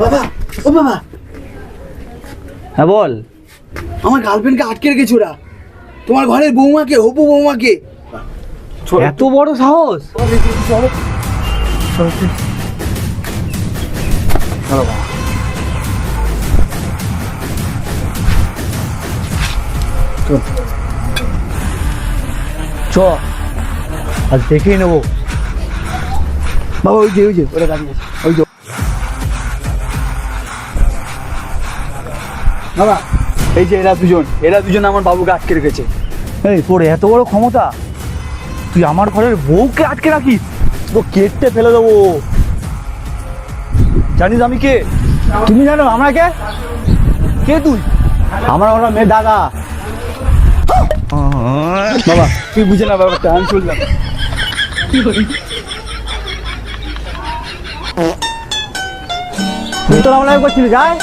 বাবা, ও বাবা, হ্যাঁ বল। আমার গার্লফ্রেন্ডকে আটকে রেখেছে ওরা। তোমার ঘরের বৌমাকে, হবু বৌমাকে। এত বড় সাহস! চলো। চলো বাবা। চ, আজ দেখেই নেবো। বাবা ওই যে ওরা দাঁড়িয়ে আছে, ওই যে। বাবা এই যে এরা দুজন আমার বাবুকে আটকে রেখেছে। এই তোর এত বড় ক্ষমতা, তুই আমার ঘরের বউকে আটকে রাখিস? তো কেটে ফেলে দেবো। জানিস আমি কে? তুমি জানো আমরা কে? কে তুই? আমরা ওরা মেয়ে দাদা। বাবা তুই বুঝে না ব্যাপারটা, আমি চললাম। তুই তো আমরা করছিলি, যায়